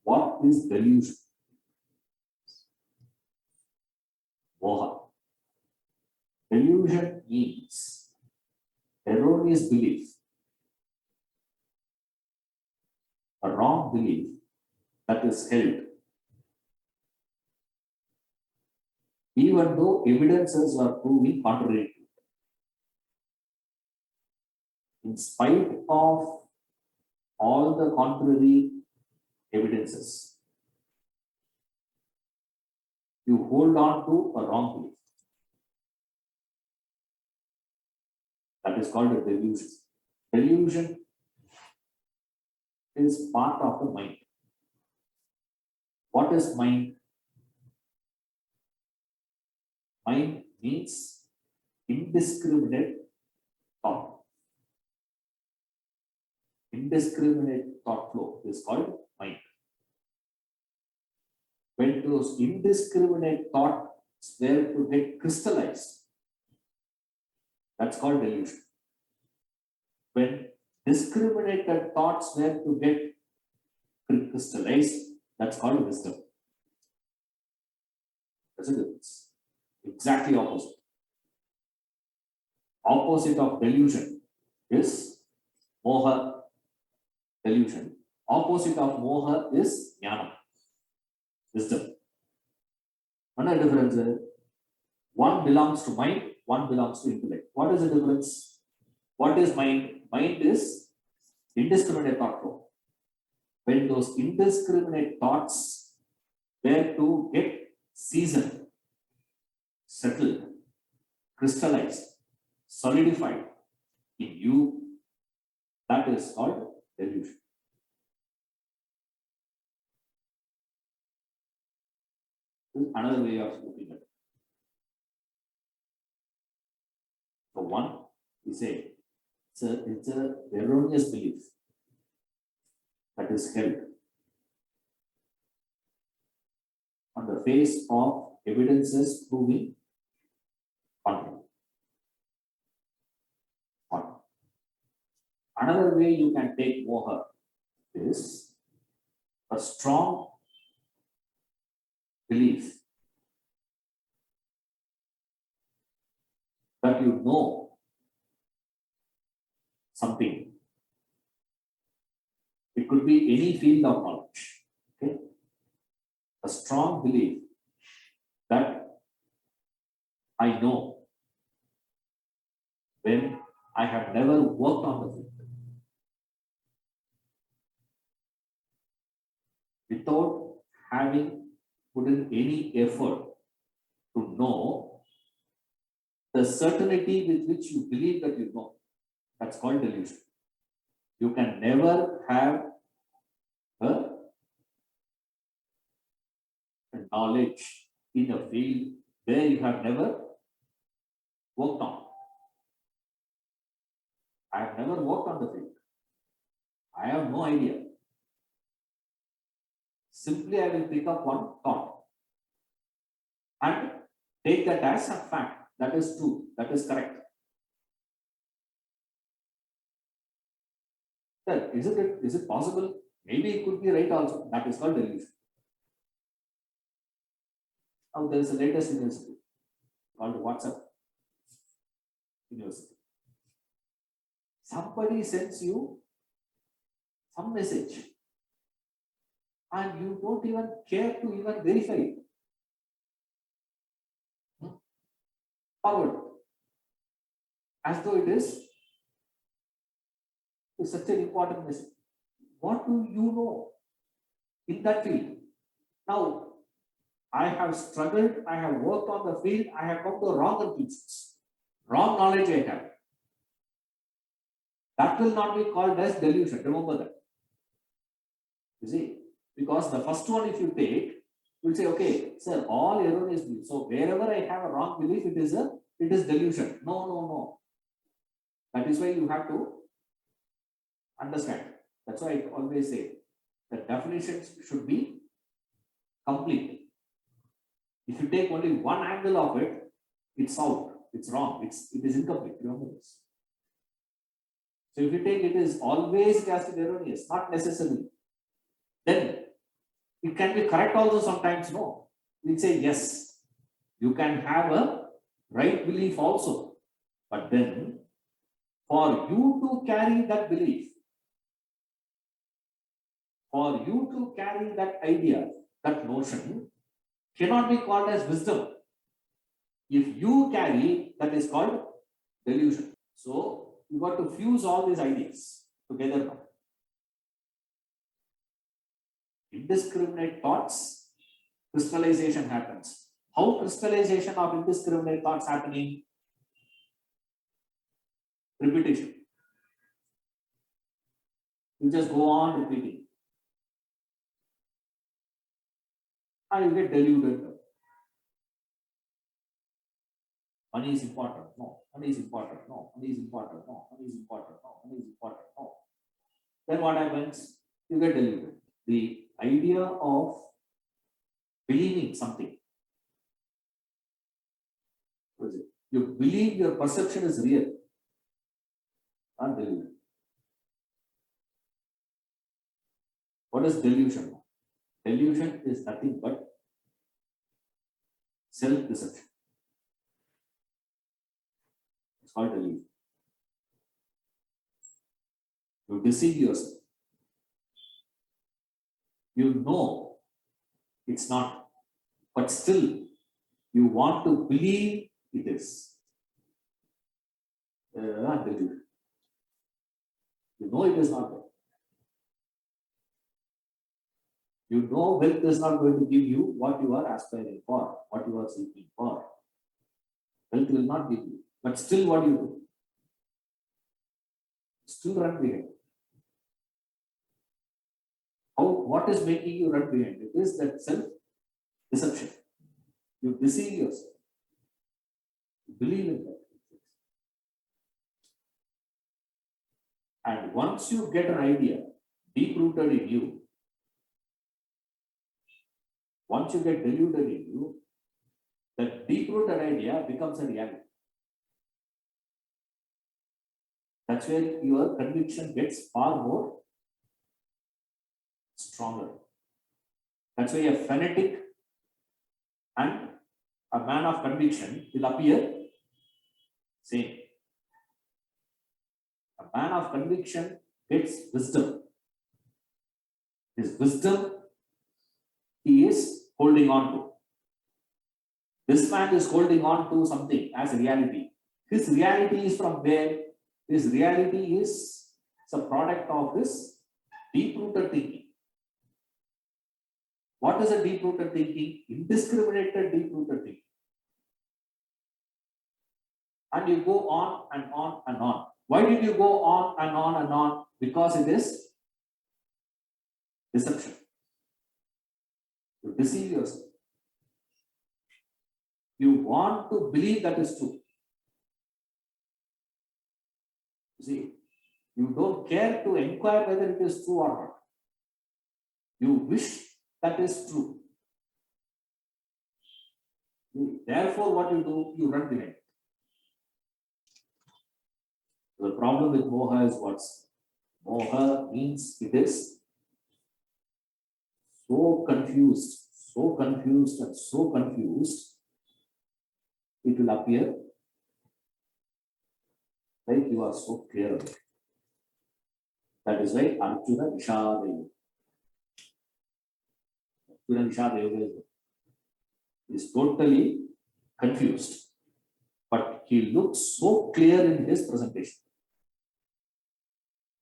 What is delusion? Moha. Delusion means erroneous belief, a wrong belief that is held, even though evidences are proving contrary to it. In spite of all the contrary evidences, you hold on to a wrong belief. That is called a delusion. Delusion is part of the mind. What is mind? Mind means indiscriminate thought. Indiscriminate thought flow is called mind. When those indiscriminate thoughts were to get crystallized, that's called delusion. When discriminated thoughts were to get crystallized, that's called wisdom. That's the difference. Exactly opposite. Opposite of delusion is moha, delusion. Opposite of moha is jnana, wisdom. What is the difference? One belongs to mind, one belongs to intellect. What is the difference? What is mind? Mind is indiscriminate thought flow. When those indiscriminate thoughts were to get seasoned, settled, crystallized, solidified in you, that is called delusion. This is another way of looking at it. So one, we say, it's a erroneous belief that is held on the face of evidences proving contrary. One. Another way you can take moha is a strong belief that you know something. It could be any field of knowledge. Okay? A strong belief that I know when I have never worked on the field. Without having put in any effort to know the certainty with which you believe that you know. That's called delusion. You can never have a knowledge in a field where you have never worked on. I have never worked on the field. I have no idea. Simply, I will pick up one thought and take that as a fact. That is true. That is correct. Well, is it possible? Maybe it could be right also. That is called delusion. Now there is a latest university called WhatsApp University. Somebody sends you some message and you don't even care to even verify it. Forward. As though it is such an important message. What do you know in that field? Now, I have struggled, I have worked on the field, I have come to wrong conclusions. Wrong knowledge I have. That will not be called as delusion. Remember that. You see, because the first one, if you take, you will say, okay, sir, all erroneous beliefs. So wherever I have a wrong belief, it is delusion. No. That is why you have to understand. That's why I always say the definitions should be complete. If you take only one angle of it, it's out, it's wrong, it is incomplete. Remember this. So if you take it is always it has to be erroneous, not necessarily. Then It can be correct also sometimes, no. We say yes, you can have a right belief also. But then, for you to carry that belief, for you to carry that idea, that notion, cannot be called as wisdom. If you carry, that is called delusion. So, you got to fuse all these ideas together now. Indiscriminate thoughts, crystallization happens. How crystallization of indiscriminate thoughts happening? Repetition. You just go on repeating. And you get deluded. Money is important. No. Money is important. No. Money is important. No. Money is important. No. Money is important. No. Then what happens? You get deluded. The idea of believing something. What is it? You believe your perception is real. Not delusion. What is delusion? Delusion is nothing but self-deception. It's called delusion. You deceive yourself. You know it's not, but still you want to believe it is. Not delusion. You know it is not there. You know wealth is not going to give you what you are aspiring for, what you are seeking for. Wealth will not give you. But still, what do you do? Still run behind. What is making you run behind? It is that self-deception. You deceive yourself. You believe in that. And once you get an idea deep-rooted in you, once you get deluded in you, that deep-rooted idea becomes a reality. That's where your conviction gets far more stronger. That's why a fanatic and a man of conviction will appear same. A man of conviction gets wisdom. His wisdom he is holding on to. This man is holding on to something as a reality. His reality is from where? His reality is a product of his deep-rooted thinking. What is a deep-rooted thinking? Indiscriminated deep-rooted thinking. And you go on and on and on. Why did you go on and on and on? Because it is deception. You deceive yourself. You want to believe that is true. You see, you don't care to inquire whether it is true or not. You wish that is true. Therefore, what you do, you run behind it. The problem with moha is what? Moha means it is so confused, and so confused, it will appear like you are so clear of it. That is why Arjuna Vishada Yoga. Arjuna Vishada Yoga is totally confused, but he looks so clear in his presentation.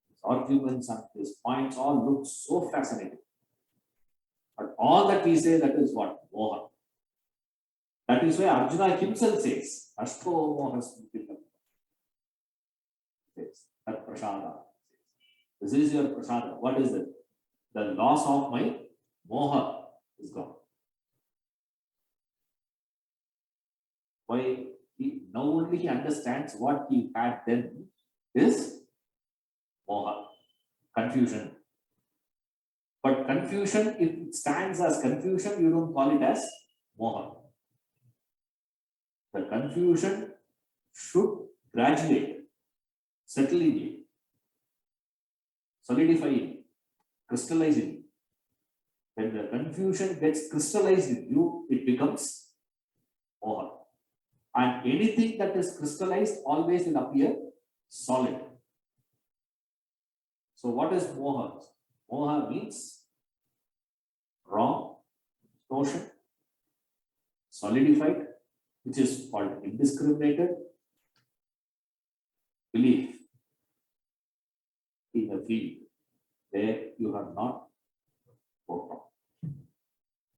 His arguments and his points all look so fascinating. But all that we say, that is what? Moha. That is why Arjuna himself says, Ashto Moha Smritam. That prasada. This is your prasada. What is it? The loss of my moha is gone. Why? Now only he understands what he had then is moha, confusion. But confusion, if it stands as confusion, you don't call it as moha. The confusion should graduate, settle in you, solidify in, crystallize in. When the confusion gets crystallized in you, it becomes moha. And anything that is crystallized always will appear solid. So what is moha? Moha means wrong notion, solidified, which is called indiscriminated belief in a field where you have not